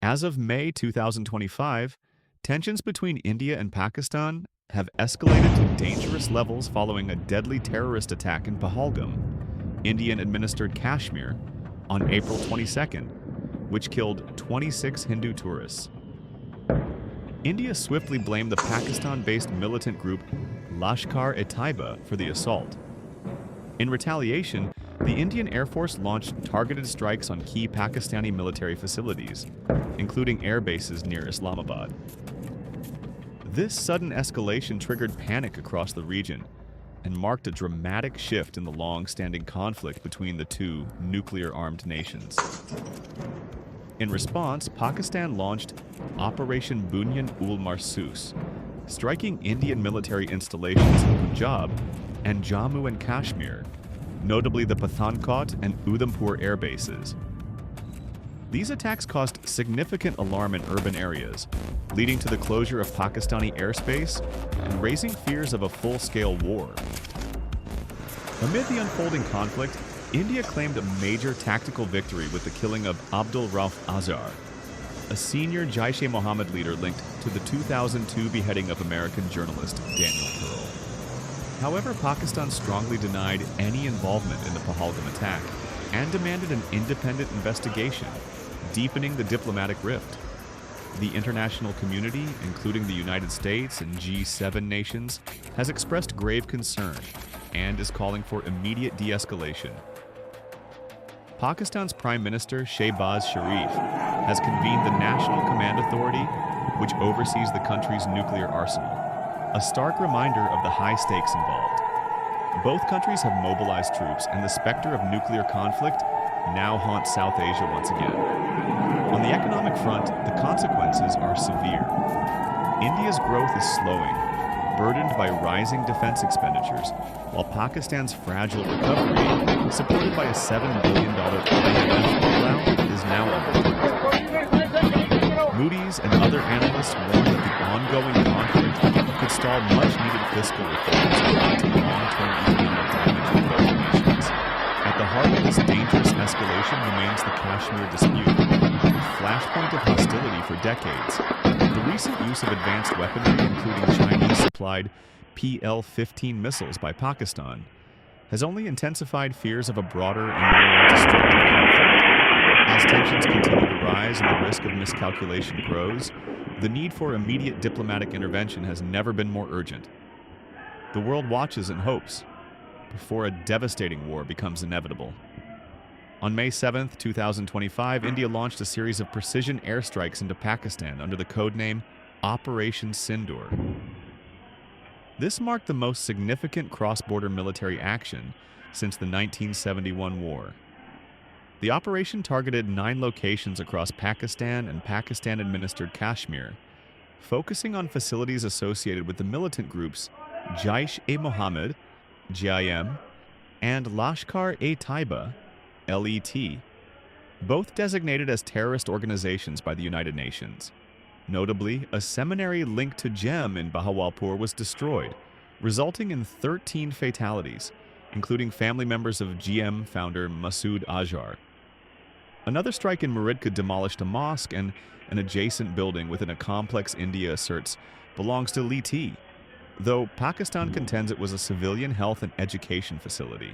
As of May 2025, tensions between India and Pakistan have escalated to dangerous levels following a deadly terrorist attack in Pahalgam, Indian-administered Kashmir, on April 22nd, which killed 26 Hindu tourists. India swiftly blamed the Pakistan-based militant group Lashkar-e-Taiba for the assault. In retaliation, the Indian Air Force launched targeted strikes on key Pakistani military facilities, including air bases near Islamabad. This sudden escalation triggered panic across the region and marked a dramatic shift in the long-standing conflict between the two nuclear-armed nations. In response, Pakistan launched Operation Bunyan-ul-Marsus, striking Indian military installations in Punjab and Jammu and Kashmir, notably the Pathankot and Udhampur air bases. These attacks caused significant alarm in urban areas, leading to the closure of Pakistani airspace and raising fears of a full-scale war. Amid the unfolding conflict, India claimed a major tactical victory with the killing of Abdul Rauf Azhar, a senior Jaish-e-Mohammed leader linked to the 2002 beheading of American journalist Daniel Pearl. However, Pakistan strongly denied any involvement in the Pahalgam attack and demanded an independent investigation, deepening the diplomatic rift. The international community, including the United States and G7 nations, has expressed grave concern and is calling for immediate de-escalation. Pakistan's Prime Minister Shehbaz Sharif has convened the National Command Authority, which oversees the country's nuclear arsenal, a stark reminder of the high stakes involved. Both countries have mobilized troops, and the specter of nuclear conflict now haunts South Asia once again. On the economic front, the consequences are severe. India's growth is slowing, burdened by rising defense expenditures, while Pakistan's fragile recovery, supported by a $7 billion IMF bailout, is now under threat. Moody's and other analysts warn that the ongoing conflict could stall much-needed fiscal reforms and lead to long-term economic damage in both nations. At the heart of this dangerous escalation remains the Kashmir dispute, a flashpoint of hostility for decades. The recent use of advanced weaponry, including Chinese-supplied PL-15 missiles by Pakistan, has only intensified fears of a broader and more destructive conflict. As tensions continue to rise and the risk of miscalculation grows, the need for immediate diplomatic intervention has never been more urgent. The world watches and hopes before a devastating war becomes inevitable. On May 7, 2025, India launched a series of precision airstrikes into Pakistan under the codename Operation Sindoor. This marked the most significant cross-border military action since the 1971 war. The operation targeted 9 locations across Pakistan and Pakistan-administered Kashmir, focusing on facilities associated with the militant groups Jaish-e-Mohammed, JIM, and Lashkar-e-Taiba, LET, both designated as terrorist organizations by the United Nations. Notably, a seminary linked to JEM in Bahawalpur was destroyed, resulting in 13 fatalities, including family members of GM founder Masood Azhar. Another strike in Muridka demolished a mosque and an adjacent building within a complex India asserts belongs to LET, though Pakistan contends it was a civilian health and education facility.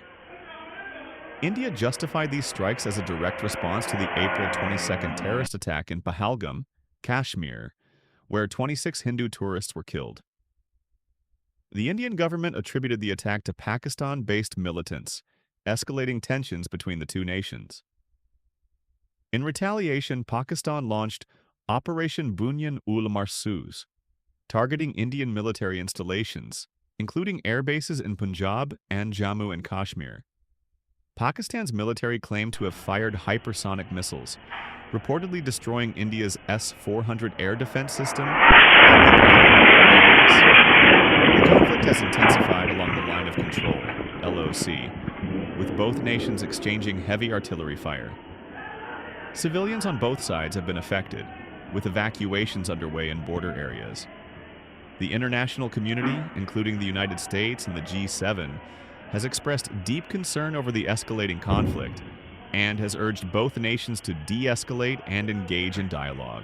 India justified these strikes as a direct response to the April 22nd terrorist attack in Pahalgam, Kashmir, where 26 Hindu tourists were killed. The Indian government attributed the attack to Pakistan-based militants, escalating tensions between the two nations. In retaliation, Pakistan launched Operation Bunyan-ul-Marsus, targeting Indian military installations, including air bases in Punjab and Jammu and Kashmir. Pakistan's military claimed to have fired hypersonic missiles, reportedly destroying India's S-400 air defense system and the conflict has intensified along the Line of Control, LOC, with both nations exchanging heavy artillery fire. Civilians on both sides have been affected, with evacuations underway in border areas. The international community, including the United States and the G7, has expressed deep concern over the escalating conflict and has urged both nations to de-escalate and engage in dialogue.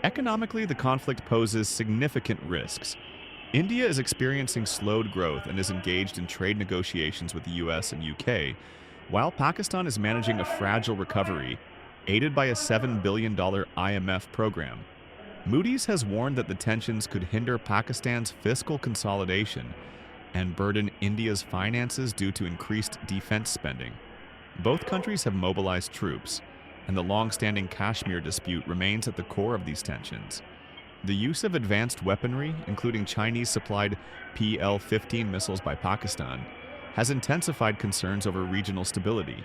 Economically, the conflict poses significant risks. India is experiencing slowed growth and is engaged in trade negotiations with the US and UK, while Pakistan is managing a fragile recovery, aided by a $7 billion IMF program. Moody's has warned that the tensions could hinder Pakistan's fiscal consolidation and burden India's finances due to increased defense spending. Both countries have mobilized troops, and the long-standing Kashmir dispute remains at the core of these tensions. The use of advanced weaponry, including Chinese-supplied PL-15 missiles by Pakistan, has intensified concerns over regional stability.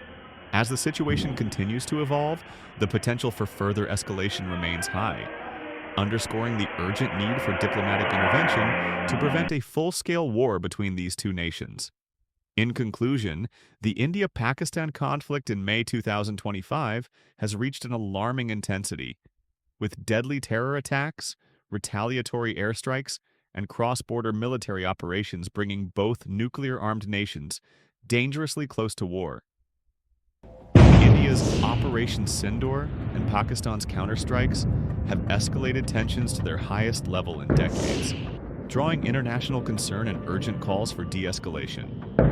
As the situation continues to evolve, the potential for further escalation remains high, underscoring the urgent need for diplomatic intervention to prevent a full-scale war between these two nations. In conclusion, the India-Pakistan conflict in May 2025 has reached an alarming intensity, with deadly terror attacks, retaliatory airstrikes, and cross-border military operations bringing both nuclear-armed nations dangerously close to war. India's Operation Sindoor and Pakistan's counterstrikes have escalated tensions to their highest level in decades, drawing international concern and urgent calls for de-escalation.